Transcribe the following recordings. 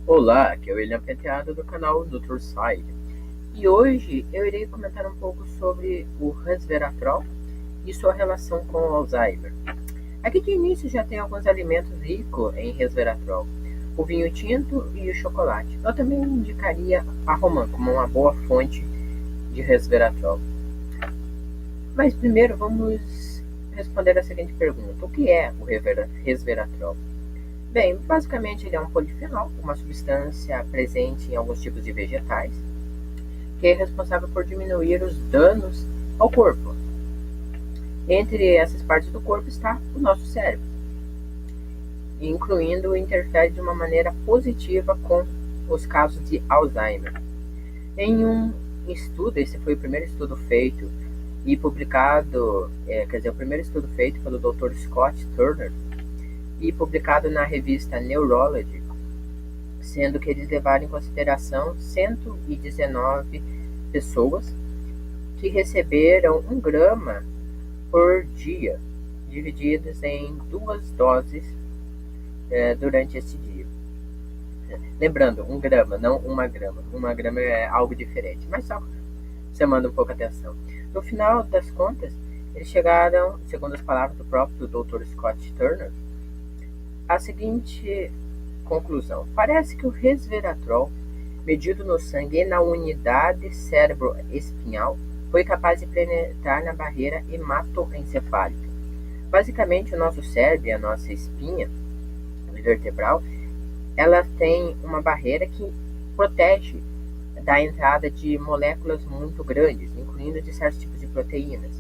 Olá, aqui é o William Penteado do canal NutriSide. E hoje eu irei comentar um pouco sobre o resveratrol e sua relação com o Alzheimer. Aqui de início já tem alguns alimentos ricos em resveratrol, o vinho tinto e o chocolate. Eu também indicaria a romã como uma boa fonte de resveratrol. Mas primeiro vamos responder a seguinte pergunta: o que é o resveratrol? Bem, basicamente ele é um polifenol, uma substância presente em alguns tipos de vegetais, que é responsável por diminuir os danos ao corpo. Entre essas partes do corpo está o nosso cérebro, incluindo interfere de uma maneira positiva com os casos de Alzheimer. Em um estudo, esse foi o primeiro estudo feito e publicado, o primeiro estudo feito pelo Dr. Scott Turner e publicado na revista Neurology, sendo que eles levaram em consideração 119 pessoas que receberam 1 grama por dia, divididos em 2 doses durante esse dia. Lembrando, 1 grama, não 1 grama. 1 grama é algo diferente, mas só chamando um pouco a atenção. No final das contas, eles chegaram, segundo as palavras do próprio Dr. Scott Turner, a seguinte conclusão: parece que o resveratrol, medido no sangue e na unidade cérebro-espinhal, foi capaz de penetrar na barreira hematoencefálica. Basicamente, o nosso cérebro e a nossa espinha vertebral, ela tem uma barreira que protege da entrada de moléculas muito grandes, incluindo de certos tipos de proteínas.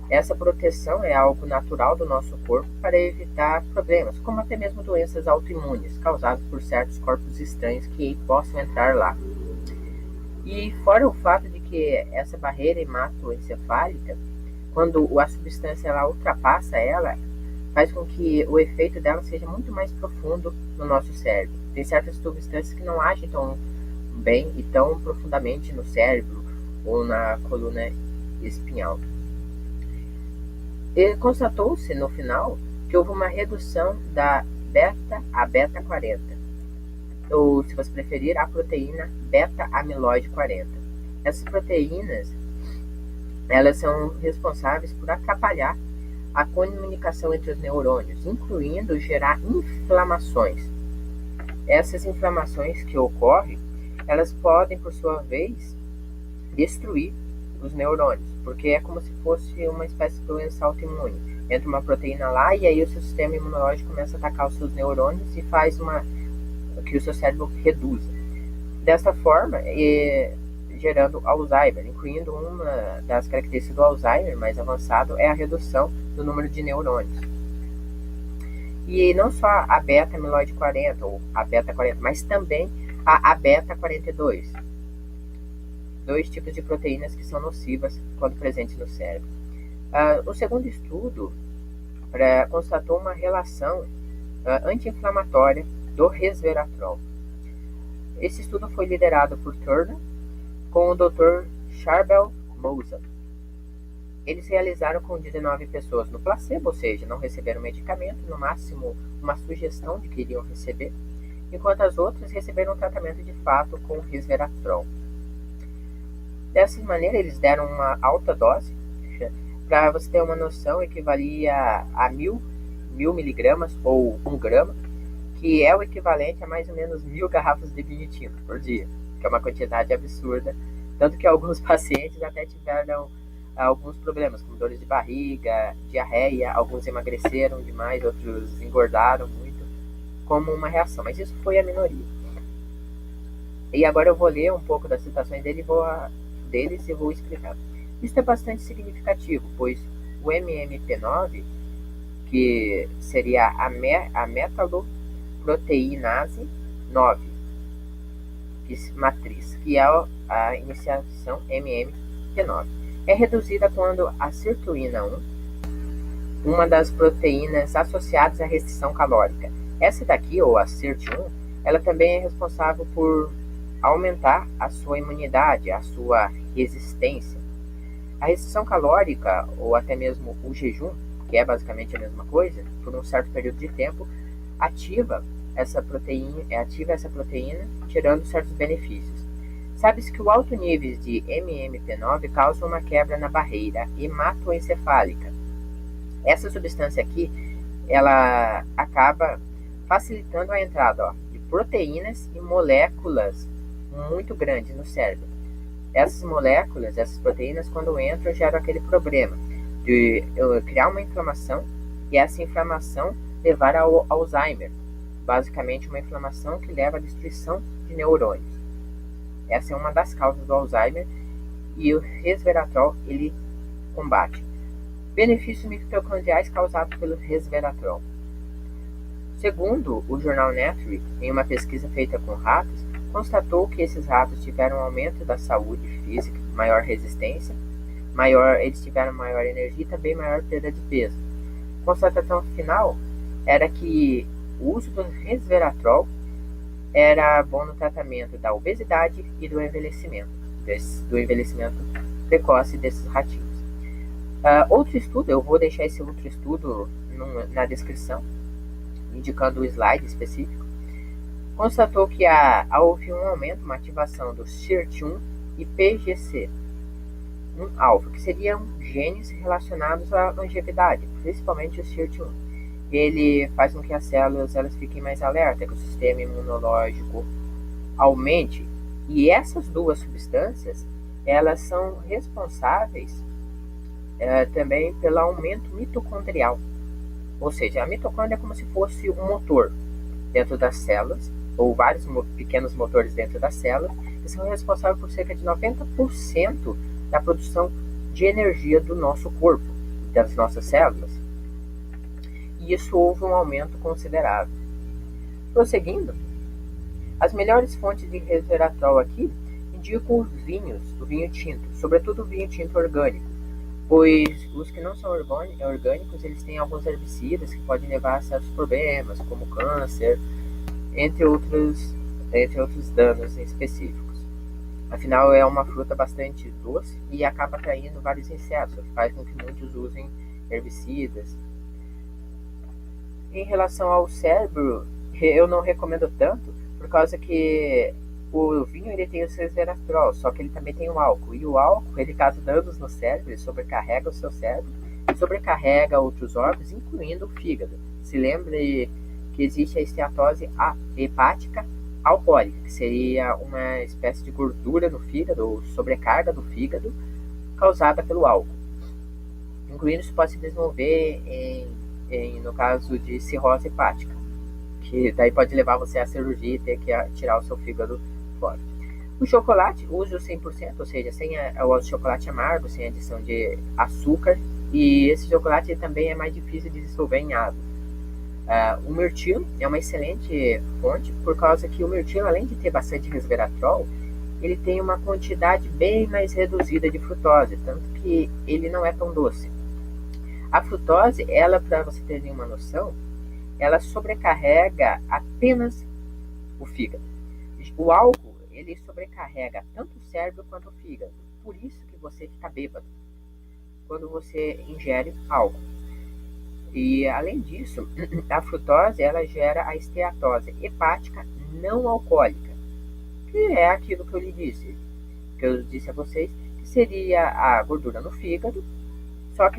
Essa proteção é algo natural do nosso corpo para evitar problemas, como até mesmo doenças autoimunes, causadas por certos corpos estranhos que possam entrar lá. E fora o fato de que essa barreira hematoencefálica, quando a substância ela ultrapassa ela, faz com que o efeito dela seja muito mais profundo no nosso cérebro. Tem certas substâncias que não agem tão bem e tão profundamente no cérebro ou na coluna espinhal. E constatou-se no final que houve uma redução da beta-40, ou, se você preferir, a proteína beta-amiloide 40. Essas proteínas, elas são responsáveis por atrapalhar a comunicação entre os neurônios, incluindo gerar inflamações. Essas inflamações que ocorrem, elas podem, por sua vez, destruir os neurônios, porque é como se fosse uma espécie de doença autoimune. Entra uma proteína lá e aí o seu sistema imunológico começa a atacar os seus neurônios e faz que o seu cérebro reduza. Dessa forma, gerando Alzheimer, incluindo uma das características do Alzheimer mais avançado é a redução do número de neurônios. E não só a beta-amiloide 40 ou a beta-40, mas também a beta-42. 2 tipos de proteínas que são nocivas quando presentes no cérebro. O segundo estudo constatou uma relação anti-inflamatória do resveratrol. Esse estudo foi liderado por Turner com o Dr. Charbel Moussa. Eles realizaram com 19 pessoas no placebo, ou seja, não receberam medicamento, no máximo uma sugestão de que iriam receber, enquanto as outras receberam um tratamento de fato com resveratrol. Dessa maneira, eles deram uma alta dose, para você ter uma noção, equivalia a 1000 miligramas ou 1 grama, que é o equivalente a mais ou menos 1000 garrafas de vinho tinto por dia, que é uma quantidade absurda, tanto que alguns pacientes até tiveram alguns problemas, como dores de barriga, diarreia, alguns emagreceram demais, outros engordaram muito, como uma reação, mas isso foi a minoria. E agora eu vou ler um pouco das citações deles e vou explicar. Isso é bastante significativo, pois o MMP9, que seria a metaloproteinase 9, matriz, que é a iniciação MMP9, é reduzida quando a sirtuína 1, uma das proteínas associadas à restrição calórica. Essa daqui, ou a SIRT1, ela também é responsável por aumentar a sua imunidade, a sua resistência. A restrição calórica, ou até mesmo o jejum, que é basicamente a mesma coisa, por um certo período de tempo, ativa ativa essa proteína, tirando certos benefícios. Sabe-se que o alto nível de MMP9 causa uma quebra na barreira hematoencefálica. Essa substância aqui, ela acaba facilitando a entrada de proteínas e moléculas muito grandes no cérebro. Essas moléculas, essas proteínas, quando entram, geram aquele problema de criar uma inflamação e essa inflamação levar ao Alzheimer. Basicamente, uma inflamação que leva à destruição de neurônios. Essa é uma das causas do Alzheimer e o resveratrol ele combate. Benefícios mitocondriais causados pelo resveratrol. Segundo o jornal Nature, em uma pesquisa feita com ratos, constatou que esses ratos tiveram um aumento da saúde física, maior resistência, eles tiveram maior energia e também maior perda de peso. A constatação final era que o uso do resveratrol era bom no tratamento da obesidade e do envelhecimento precoce desses ratinhos. Outro estudo, eu vou deixar esse outro estudo na descrição, indicando o slide específico, constatou que houve um aumento, uma ativação do SIRT1 e PGC1 alfa, que seriam genes relacionados à longevidade, principalmente o SIRT1. Ele faz com que as células elas fiquem mais alertas, que o sistema imunológico aumente. E essas duas substâncias, elas são responsáveis também pelo aumento mitocondrial. Ou seja, a mitocôndria é como se fosse um motor dentro das células, ou vários pequenos motores dentro das células, que são responsáveis por cerca de 90% da produção de energia do nosso corpo, das nossas células. E isso houve um aumento considerável. Prosseguindo, as melhores fontes de resveratrol aqui indicam os vinhos, o vinho tinto, sobretudo o vinho tinto orgânico, pois os que não são orgânicos, eles têm alguns herbicidas que podem levar a certos problemas, como câncer, entre outros danos específicos. Afinal, é uma fruta bastante doce e acaba atraindo vários insetos, faz com que muitos usem herbicidas. Em relação ao cérebro, eu não recomendo tanto, por causa que o vinho ele tem o resveratrol, só que ele também tem o álcool. E o álcool, ele causa danos no cérebro, ele sobrecarrega o seu cérebro, sobrecarrega outros órgãos, incluindo o fígado. Se lembre que existe a esteatose hepática alcoólica, que seria uma espécie de gordura no fígado, ou sobrecarga do fígado, causada pelo álcool. Incluindo isso pode se desenvolver no caso de cirrose hepática, que daí pode levar você à cirurgia e ter que tirar o seu fígado fora. O chocolate, uso 100%, ou seja, sem o chocolate amargo, sem adição de açúcar, e esse chocolate também é mais difícil de dissolver em água. O mirtilo é uma excelente fonte, por causa que o mirtilo, além de ter bastante resveratrol, ele tem uma quantidade bem mais reduzida de frutose, tanto que ele não é tão doce. A frutose, ela, para você ter uma noção, ela sobrecarrega apenas o fígado. O álcool, ele sobrecarrega tanto o cérebro quanto o fígado. Por isso que você fica bêbado quando você ingere álcool. E, além disso, a frutose, ela gera a esteatose hepática não alcoólica, que é aquilo que eu lhe disse, que eu disse a vocês, que seria a gordura no fígado, só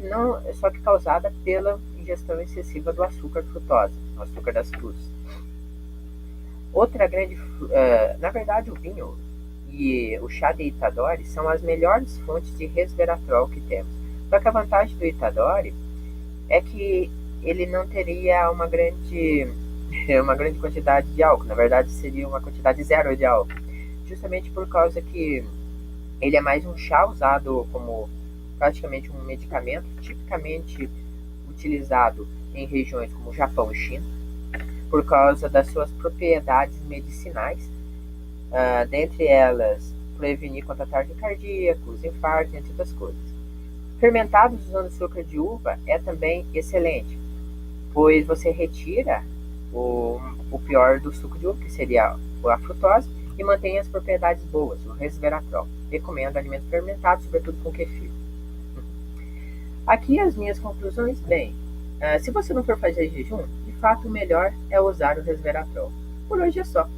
que causada pela ingestão excessiva do açúcar frutose, o açúcar das frutas. Outra grande, na verdade, o vinho e o chá de Itadori são as melhores fontes de resveratrol que temos. Só que a vantagem do Itadori é que ele não teria uma grande quantidade de álcool. Na verdade, seria uma quantidade zero de álcool, justamente por causa que ele é mais um chá usado como praticamente um medicamento, tipicamente utilizado em regiões como Japão e China, por causa das suas propriedades medicinais, dentre elas prevenir contra ataques cardíacos, infartos, entre outras coisas. Fermentados usando açúcar de uva é também excelente, pois você retira o pior do suco de uva, que seria a frutose, e mantém as propriedades boas, o resveratrol. Recomendo alimentos fermentados, sobretudo com kefir. Aqui as minhas conclusões. Bem, se você não for fazer jejum, de fato o melhor é usar o resveratrol. Por hoje é só.